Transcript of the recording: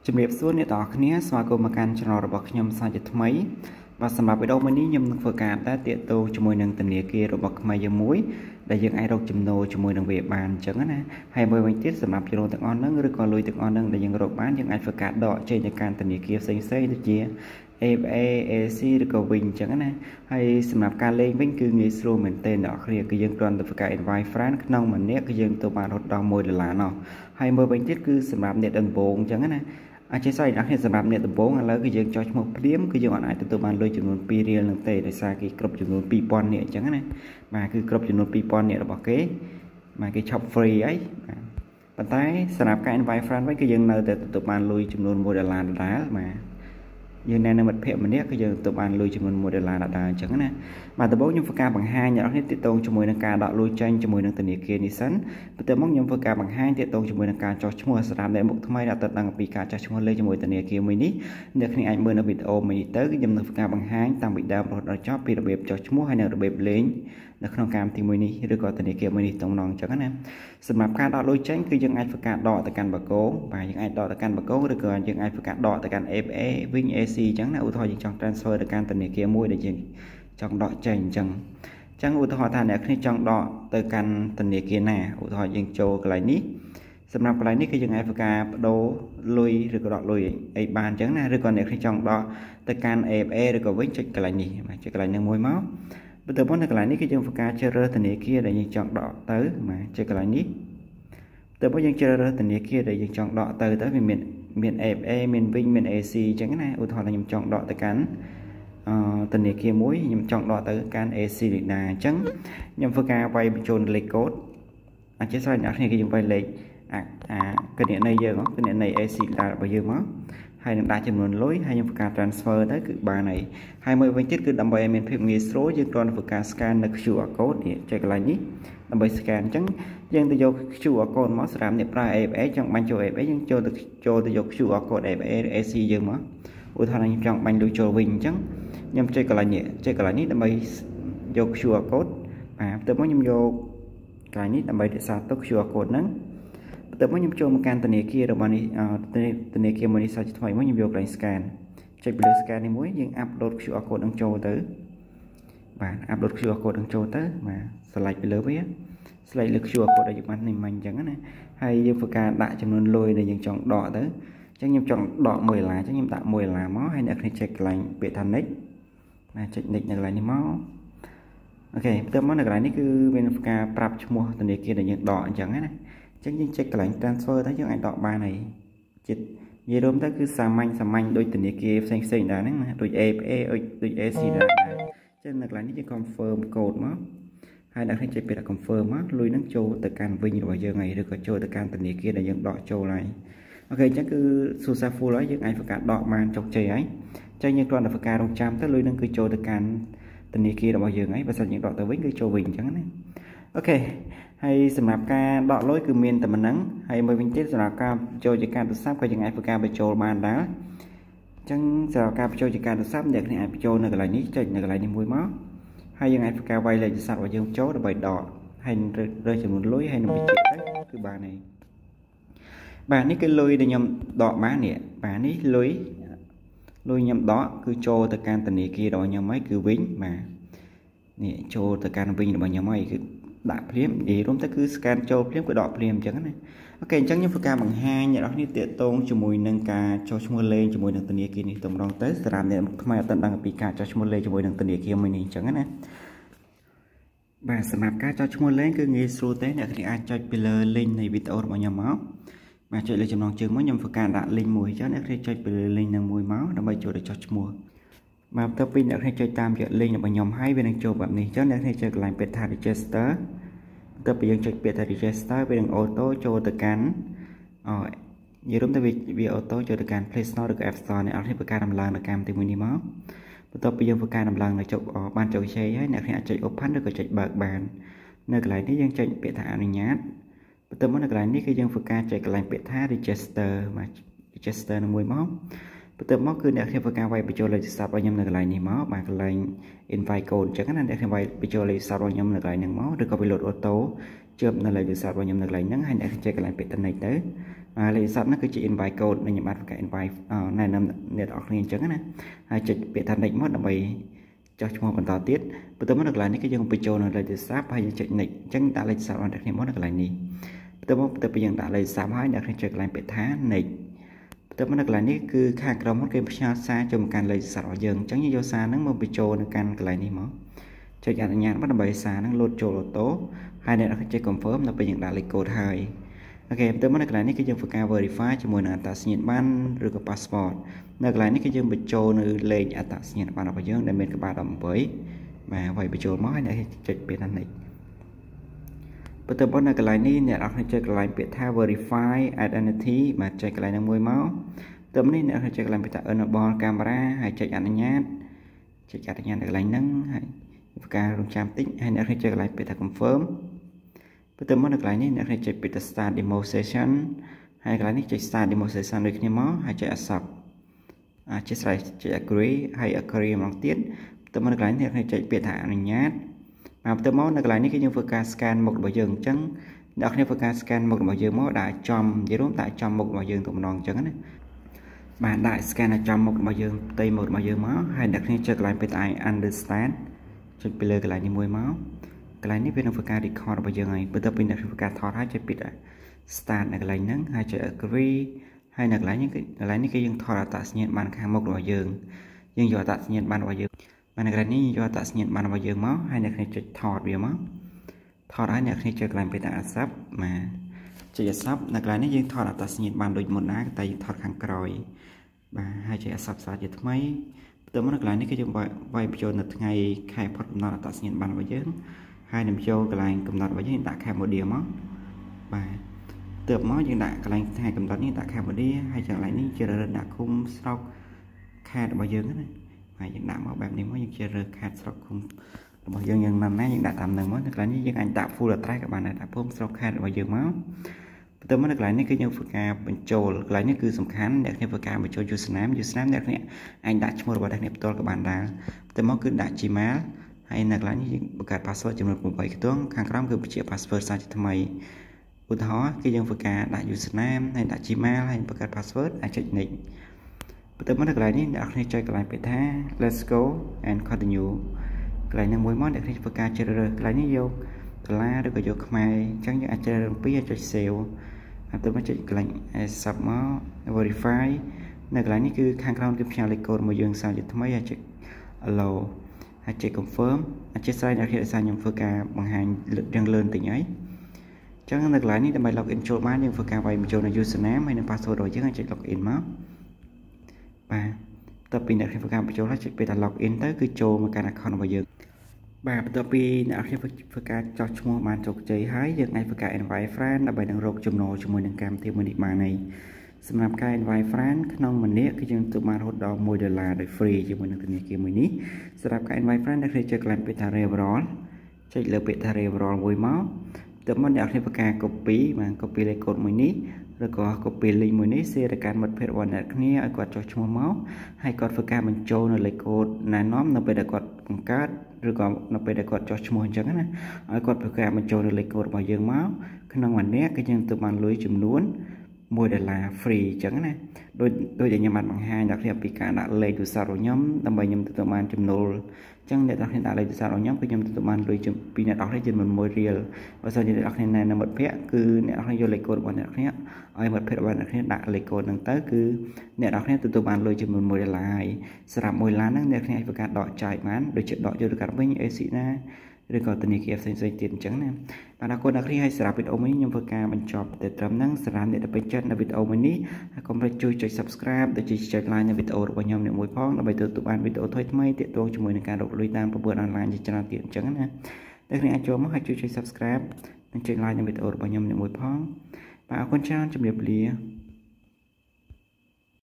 ជំរាបសួរអ្នកទាំងអស់គ្នាស្វាគមន៍មកកាន់ channel របស់ខ្ញុំសាជាថ្មីបាទសម្រាប់វីដេអូនេះខ្ញុំនឹងធ្វើការតាក់ទងជាមួយនឹងធនាគាររបស់ខ្មែរយើងមួយដែលយើងអាចរកចំណូលជាមួយនឹងវាបានអញ្ចឹងណាហើយមួយវិញទៀតសម្រាប់ចំណូលទាំងអស់ហ្នឹងឬក៏លុយទាំងអស់ហ្នឹងដែលយើងរកបានយើងអាចធ្វើការដកចេញទៅកាន់ធនាគារផ្សេងៗដូចជា AFA AC ឬក៏វិញអញ្ចឹងណាហើយសម្រាប់ការលេងវិញគឺងាយស្រួលមែនទែនអ្នកនរគ្នាគឺយើងគ្រាន់តែធ្វើការ invite friend ក្នុងមួយនាក់គឺយើងទៅបានរត់ដល់$1ណោះហើយមួយវិញទៀតគឺសម្រាប់អ្នកដំបូងអញ្ចឹងណាអាចជាស្អីអ្នកគ្នាសម្រាប់អ្នកដំបូងឥឡូវគឺយើងចុះឈ្មោះព្រាមគឺយើងអាចទទួលបានលុយចំនួន2រៀលនឹងទេដោយសារគេគ្រប់ចំនួន2000នាក់អញ្ចឹងណាបាទគឺគ្រប់ចំនួន2000នាក់របស់គេបាទគេ shop free ហើយបាទប៉ុន្តែសម្រាប់ការ invite friend វិញគឺយើងនៅតែទទួលបានលុយចំនួន$1ដដែលបាទយើងនៅមិត្តភ័ក្តិម្នាក់គឺយើងទទួលបានលុយចំនួន$1ដដែលអញ្ចឹងណាបាទដំបូងខ្ញុំធ្វើការបង្ហាញអ្នកនរគ្នាទាក់ទងជាមួយនឹងការដកលុយចេញជាមួយនឹងធនាគារនេះសិនបន្ទាប់មកខ្ញុំធ្វើការបង្ហាញទាក់ទងជាមួយនឹងការចុះឈ្មោះសម្រាប់អ្នកមុខថ្មីដែលអត់ដឹងអំពីការចុះឈ្មោះលេខជាមួយធនាគារមួយនេះអ្នកគ្នាអាចមើលនៅវីដេអូមួយនេះទៅគឺខ្ញុំនឹងធ្វើការបង្ហាញតាំងពីដើមរហូតដល់ចប់ពីរបៀបចុះឈ្មោះហើយនិងរបៀបលេងនៅក្នុងកម្មវិធីមួយនេះឬក៏ធនាគារមួយនេះតំណងអញ្ចឹងណាសម្រាប់ការដកលុយចេញគឺយើងអាចធ្វើការដកទៅកាន់បកគោបាទយើងអាចដកទៅកាន់បកគោឬក៏យើងអាចធ្វើការដកទៅកាន់ FA វិញ AC អញ្ចឹងណាឧទាហរណ៍យើងចង់ transfer ទៅកាន់ធនាគារមួយដែលយើងចង់ដកចេញអញ្ចឹងឧទាហរណ៍ថាអ្នកគ្នាចង់ដកទៅកាន់ធនាគារណាឧទាហរណ៍យើងចូលកន្លែងនេះសម្រាប់កន្លែងនេះគឺយើងអាចធ្វើការបដូរលុយឬក៏ដកលុយអីបានអញ្ចឹងណាឬក៏អ្នកគ្នាចង់ដកទៅកាន់ AFA ឬក៏វិញចុចកន្លែងនេះបាទចុចកន្លែងនេះមួយមកបន្ទាប់មកនៅកន្លែងនេះគឺយើងធ្វើការជ្រើសរើសធនាគារដែលយើងចង់ដកទៅបាទចុចកន្លែងនេះបន្ទាប់មកយើងជ្រើសរើសធនាគារដែលយើងចង់ដកទៅវាមាន AFA មានវិញមាន AC អញ្ចឹងណាឧទាហរណ៍ថាខ្ញុំចង់ដកទៅកាន់ធនាគារមួយខ្ញុំចង់ដកទៅកាន់ AC នេះណាអញ្ចឹងខ្ញុំធ្វើការវាយបញ្ចូលលេខកូដអាចជាស្រេចអ្នកគ្នាគឺយើងវាយលេខគណនីយើងគណនី AC របស់យើងមកហើយនឹងដាក់ចំនួនលុយហើយយើងធ្វើការ transfer ទៅគឺបានហើយមួយវិញទៀតគឺដើម្បីឲ្យមានភាពងាយស្រួលយើងគ្រាន់តែធ្វើការ scan នៅ QR code នេះចុចកន្លែងនេះដើម្បី scan អញ្ចឹងយើងទៅយក QR code មកសម្រាប់អ្នកប្រើ AFA ចង់បាញ់ចូល AFA យើងចូលទៅយក QR code AFA AC យើងមកឧទាហរណ៍ខ្ញុំចង់បាញ់លុយចូលវិញអញ្ចឹងខ្ញុំចុចកន្លែងនេះដើម្បីយក QR code បាទបន្ទាប់មកខ្ញុំយកកន្លែងនេះដើម្បីរក្សាទុក QR code ហ្នឹងបន្ទាប់មកខ្ញុំចូលមកកាន់ធនាគាររបស់នេះធនាគារមួយនេះសាច់ថ្មីមកខ្ញុំយកកន្លែង scan ចុចពីលើ scan នេះមួយយើង upload QR code នឹងចូលទៅបាទ upload QR code នឹងចូលទៅបាទ select ពីលើវា select លើ QR code ដែលយើងបាននេះមិញអញ្ចឹងណាហើយយើងធ្វើការដាក់ចំនួនលុយដែលយើងចង់ដកទៅអញ្ចឹងខ្ញុំចង់ដក$1អញ្ចឹងខ្ញុំដាក់$1មកហើយអ្នកគ្នាចុចកន្លែងពាក្យថា next បាទចុច next នៅកន្លែងនេះមកអូខេបន្ទាប់មកនៅកន្លែងនេះគឺមានការប្រាប់ឈ្មោះធនាគារដែលយើងដកអញ្ចឹងណាអញ្ចឹងយើងចុចកន្លែង transfer ទៅយើងអាចដកបានហើយចិត្តនិយាយរួមទៅគឺសាមញ្ញដូចធនាគារផ្សេងដែរហ្នឹងណាដូច AFA ដូច AC ដែរអញ្ចឹងនៅកន្លែងនេះយើង confirm code មកហើយអ្នកគ្នាចុចពាក្យថា confirm មកលុយហ្នឹងចូលទៅកាន់វិញរបស់យើងហើយឬក៏ចូលទៅកាន់ធនាគារដែលយើងដកចូលហើយអូខេអញ្ចឹងគឺ successful ហើយយើងអាចធ្វើការដកបានជោគជ័យហើយអញ្ចឹងយើងគ្រាន់តែធ្វើការរងចាំទៅលុយហ្នឹងគឺចូលទៅកាន់ធនាគាររបស់យើងហើយបើសិនយើងដកទៅវិញគឺចូលវិញអញ្ចឹងណាអូខេហើយសម្រាប់ការដកលុយគឺមានតែប៉ុណ្្នឹងហើយមួយវិញទៀតសម្រាប់ការចូលជាការទូរស័ព្ទក៏យើងអាចធ្វើការបញ្ចូលបានដែរអញ្ចឹងសម្រាប់ការបញ្ចូលជាការទូរស័ព្ទអ្នកគ្នាអាចបញ្ចូលនៅកន្លែងនេះចុចនៅកន្លែងនេះមួយមកហើយយើងអាចធ្វើការវាយលេខទូរស័ព្ទរបស់យើងចូលដើម្បីដកហើយរើសចំនួនលុយហើយនឹងបញ្ជាក់ទៅគឺបានហើយបាទនេះគឺលុយដែលខ្ញុំដកបាននេះបាទនេះលុយខ្ញុំដកគឺចូលទៅកាន់ធនាគាររបស់ខ្ញុំហើយគឺវិញបាទនេះចូលទៅកាន់វិញរបស់ខ្ញុំហើយគឺដាក់ភ្លាមនិយាយរួមទៅគឺ scan ចូលភ្លាមគឺដកភ្លាមអញ្ចឹងណាអូខេអញ្ចឹងខ្ញុំធ្វើការបង្ហាញអ្នកនរគ្នាទាក់ទងជាមួយនឹងការចុះឈ្មោះលេងជាមួយនឹងធនាគារនេះតម្រង់ទៅសម្រាប់អ្នកថ្មីអត់ដឹងពីការចុះឈ្មោះលេងជាមួយនឹងធនាគារមួយនេះអញ្ចឹងណាបាទសម្រាប់ការចុះឈ្មោះលេងគឺងាយស្រួលទេអ្នកគ្នាអាចចុចពីលើ link នៃវីដេអូរបស់ខ្ញុំមកបាទចុចលើចំណងជើងមកខ្ញុំធ្វើការដាក់ link មួយអញ្ចឹងអ្នកគ្នាចុចពីលើ link នឹងមួយមកដើម្បីចូលទៅចុះឈ្មោះបាទបន្ទាប់ពីអ្នកគ្នាចុចតាមរយៈ link របស់ខ្ញុំហើយវានឹងចូលបែបនេះអញ្ចឹងអ្នកគ្នាចុចកន្លែងពាក្យថា register បន្ទាប់ពីយើងចុចពាក្យថា register វានឹងអូតូចូលទៅកាន់និយាយរួមទៅវាអូតូចូលទៅកាន់ Play Store ឬក៏ App Store អ្នកនរគ្នាធ្វើការដំឡើងនៅកម្មវិធីមួយនេះមកបន្ទាប់ពីយើងធ្វើការដំឡើងនៅចុចបានជោគជ័យហើយអ្នកគ្នាអាចចុច open ឬក៏ចុចបើកបាននៅកន្លែងនេះយើងចុចពាក្យថាអនុញ្ញាតបន្ទាប់មកនៅកន្លែងនេះគឺយើងធ្វើការចុចកន្លែងពាក្យថា register បាទ register នឹងមួយមកបន្ទាប់មកគឺអ្នកគ្នាធ្វើការវាយបញ្ចូលលេខទូរស័ព្ទរបស់ខ្ញុំនៅកន្លែងនេះមកបាទកន្លែង invite code អញ្ចឹងណាអ្នកគ្នាវាយបញ្ចូលលេខទូរស័ព្ទរបស់ខ្ញុំនៅកន្លែងហ្នឹងមកឬក៏វាលោតអូតូជឿបនៅលេខទូរស័ព្ទរបស់ខ្ញុំនៅកន្លែងហ្នឹងហើយអ្នកចុចកន្លែងពាក្យ connect ទៅ លេខស័ព្ទហ្នឹងគឺជា invite code នៃខ្ញុំបានបង្កើត invite ណែនាំអ្នកនរគ្នាអញ្ចឹងណាហើយចុចពាក្យថា next មកដើម្បីចុះឈ្មោះបន្តទៀតបន្ទាប់មកនៅកន្លែងនេះគឺយើងបញ្ចូលនៅលេខទូរស័ព្ទហើយយើងចុច next អញ្ចឹងដាក់លេខទូរស័ព្ទរបស់អ្នកគ្នាមកនៅកន្លែងនេះបន្ទាប់មកពីយើងដាក់លេខទូរស័ព្ទហើយអ្នកគ្នាចុចកន្លែងពាក្យថា next បន្ទាប់មកនៅកន្លែងនេះគឺខាងក្រោមមកគេផ្ញើសារចូលមកកាន់លេខទូរស័ព្ទរបស់យើងអញ្ចឹងយើងយកសារហ្នឹងមកបញ្ចូលនៅកាន់កន្លែងនេះមកចុចអនុញ្ញាតមកដើម្បីសារហ្នឹងលោតចូលអូតូហើយអ្នកចុច confirm ដល់ពេលយើងដាក់លេខកូដហើយអូខេបន្ទាប់មកនៅកន្លែងនេះគឺយើងធ្វើការ verify ជាមួយនឹងអត្តសញ្ញាណប័ណ្ណឬក៏ passport នៅកន្លែងនេះគឺយើងបញ្ចូលនៅលេខអត្តសញ្ញាណប័ណ្ណរបស់យើងដែលមានក្បាល18បាទហើយបញ្ចូលមកហើយអ្នកចុចពាក្យថា next បន្ទាប់មកនៅកន្លែងនេះអ្នកនរចុចកន្លែងពាក្យថា verify identity បាទចុចកន្លែងហ្នឹងមួយមកបន្ទាប់នេះអ្នកចុចកន្លែងពាក្យថា enable camera ហើយចុចអនុញ្ញាតនៅកន្លែងហ្នឹងហើយធ្វើការរងចាំតិចហើយអ្នកចុចកន្លែងពាក្យថា confirm បន្ទាប់មកនៅកន្លែងនេះអ្នកចុចពាក្យថា start demo session ហើយកន្លែងនេះចុច start demo session ដូចគ្នាមកហើយចុច accept ចុច agree ហើយ agree ម្ដងទៀតបន្ទាប់មកនៅកន្លែងនេះអ្នកចុចពាក្យថាអនុញ្ញាតបន្ទាប់មកនៅកន្លែងនេះគឺយើងធ្វើការ scan មុខរបស់យើងអញ្ចឹងអ្នកគ្នាធ្វើការ scan មុខរបស់យើងមកដាក់ចំនិយាយរួមដាក់ចំមុខរបស់យើងទៅម្ដងអញ្ចឹងណាបាទដាក់ scan ឲ្យចំមុខរបស់យើងផ្ទៃមុខរបស់យើងមកហើយអ្នកគ្នាចុចកន្លែងពាក្យថា I understand ចុចពីលើកន្លែងនេះមួយមកកន្លែងនេះវានឹងធ្វើការ record របស់យើងហើយបន្ទាប់ពីអ្នកធ្វើការថតហើយចុចពាក្យថា start នៅកន្លែងហ្នឹងហើយចុច agree ហើយនៅកន្លែងនេះគឺយើងថតអត្តសញ្ញាណប័ណ្ណខាងមុខរបស់យើងយកអត្តសញ្ញាណប័ណ្ណរបស់យើងបាទនៅកន្លែងនេះយកអត្តសញ្ញាណប័ណ្ណរបស់យើងមកហើយអ្នកគ្នាចុចថតវាមកថតហើយអ្នកគ្នាចុចកន្លែងពាក្យថា accept បាទចុច accept នៅកន្លែងនេះយើងថតអត្តសញ្ញាណប័ណ្ណដូចមុនណាតែយើងថតខាងក្រោយបាទហើយចុច accept សារជាថ្មីបន្ទាប់មកនៅកន្លែងនេះគឺយើងវាយបញ្ចូលនៅថ្ងៃខែផុតកំណត់អត្តសញ្ញាណប័ណ្ណរបស់យើងហើយនឹងចូលកន្លែងកំណត់របស់យើងដាក់ Cambodia មកបាទទើបមកយើងដាក់កន្លែងថ្ងៃកំណត់នេះដាក់ Cambodia ហើយកន្លែងនេះជ្រើសរើសដាក់ឃុំស្រុកខេត្តរបស់យើងណាហើយយើងដាក់មកបែបនេះមកយើងជ្រើសរើសខេត្តស្រុកឃុំរបស់យើងយ៉ាងណាយើងដាក់តាមនឹងមកនៅកន្លែងនេះយើងអាចដាក់ full address ក៏បានដែរដាក់ភូមិស្រុកខេត្តរបស់យើងមកបន្ទាប់មកនៅកន្លែងនេះគឺយើងធ្វើការបញ្ចូលកន្លែងនេះគឺសំខាន់អ្នកគ្នាធ្វើការបញ្ចូល username អ្នកគ្នាអាចដាក់ឈ្មោះរបស់អ្នកគ្នាផ្ទាល់ក៏បានដែរបន្ទាប់មកគឺដាក់ Gmail ហើយនៅកន្លែងនេះយើងបង្កើត password ចំនួន8ខ្ទង់ខាងក្រោមគឺជា password សារជាថ្មីឧទាហរណ៍គឺយើងធ្វើការដាក់ username ហើយដាក់ Gmail ហើយបង្កើត password អាចចុច next បន្ទាប់មកនៅកន្លែងនេះអ្នកគ្នាចុចកន្លែងពាក្យថា let's go and continue កន្លែងនេះមួយមកអ្នកគ្នាធ្វើការជ្រើសរើសកន្លែងនេះយកដុល្លារឬក៏យកខ្មែរអញ្ចឹងយើងអាចជ្រើសរើសពីចុច save បន្ទាប់មកចុចកន្លែង accept មក verify នៅកន្លែងនេះគឺខាងក្រោមគឺផ្ញើលេខកូដមកយើងសារជាថ្មីហើយចុច allow ហើយចុច confirm អធិស្ឋានអ្នកគ្នាដោយសារខ្ញុំធ្វើការបង្ហាញយ៉ាងលឿនតិចហើយអញ្ចឹងនៅកន្លែងនេះដើម្បី log in ចូលបានយើងធ្វើការវាយបញ្ចូលនៅ username ហើយនិង password របស់យើងហើយចុច log in មកបាទបន្ទាប់ពីអ្នកគ្នាធ្វើការបញ្ចូលហើយចុចពេលថា log in ទៅគឺចូលមកកាន់ account របស់យើងបាទបន្ទាប់ពីអ្នកគ្នាធ្វើការចោះឈ្មោះបានជោគជ័យហើយយើងអាចធ្វើការ invite friend ដើម្បីនឹងរកចំណូលជាមួយនឹងកម្មវិធីមួយនេះបានហើយសម្រាប់ការ invite friend ក្នុងម្នាក់គឺយើងទទួលបានរហូតដល់$1ដោយ free ជាមួយនឹងធនាគារមួយនេះសម្រាប់ការ invite friend អ្នកគ្នាចុចកន្លែងពាក្យថា referral ចុចលើពាក្យថា referral មួយមកបន្ទាប់មកអ្នកគ្នាធ្វើការ copy បាន copy លេខកូដមួយនេះឬក៏ copy link មួយនេះ share ទៅកាន់មិត្តភ័ក្តិរបស់អ្នកគ្នាឲ្យគាត់ចុះឈ្មោះមកហើយគាត់ធ្វើការបញ្ចូលនៅលេខកូដណែនាំនៅពេលដែលគាត់បង្កើតឬក៏នៅពេលដែលគាត់ចុះឈ្មោះអញ្ចឹងណាឲ្យគាត់ធ្វើការបញ្ចូលនៅលេខកូដរបស់យើងមកក្នុងម្នាក់គឺយើងទទួលបានលុយចំនួន$1 free អញ្ចឹងណាដូចដែលខ្ញុំបានបង្ហាញដល់គ្នាពីការដាក់លេខទូរស័ព្ទរបស់ខ្ញុំដើម្បីខ្ញុំទទួលបានចំណូលអញ្ចឹងអ្នកនរគ្នាដាក់លេខទូរស័ព្ទរបស់ខ្ញុំគឺខ្ញុំទទួលបានលុយពីអ្នកនរគ្នាចំនួន$1បើសិនជាអ្នកនរគ្នាណែនាំមិត្តភ័ក្តិគឺអ្នកនរគ្នាយកលេខកូដរបស់អ្នកនរគ្នាឲ្យមិត្តភ័ក្តិរបស់អ្នកនរគ្នាដាក់លេខកូដហ្នឹងទៅគឺអ្នកនរគ្នាទទួលបានលុយចំនួន$1ហើយសម្រាប់$1ហ្នឹងអ្នកនរគ្នាអាចធ្វើការដកចាយបានដូចជាដកយកទៅកាត់វិញអេស៊ីណាឬក៏ធនាគារផ្សេងៗទៀតអញ្ចឹងណាបាទអរគុណអ្នកគ្នាហើយសម្រាប់វីដេអូមួយនេះខ្ញុំធ្វើការបញ្ចប់តែត្រឹមហ្នឹងសម្រាប់អ្នកដែលពេញចិត្តនៅវីដេអូមួយនេះហើយកុំភ្លេចជួយចុច Subscribe ដូចជាចុច Like នៅវីដេអូរបស់ខ្ញុំនេះមួយផងដើម្បីទទួលបានវីដេអូថ្មីៗទាក់ទងជាមួយនឹងការរកលុយតាមប្រព័ន្ធ online ជាច្រើនទៀតអញ្ចឹងណាអ្នកគ្នាអាចចូលមកហើយជួយចុច Subscribe និងចុច Like នៅវីដេអូរបស់ខ្ញុំនេះមួយផងបាទអរគុណច្រើនជម្រាបលា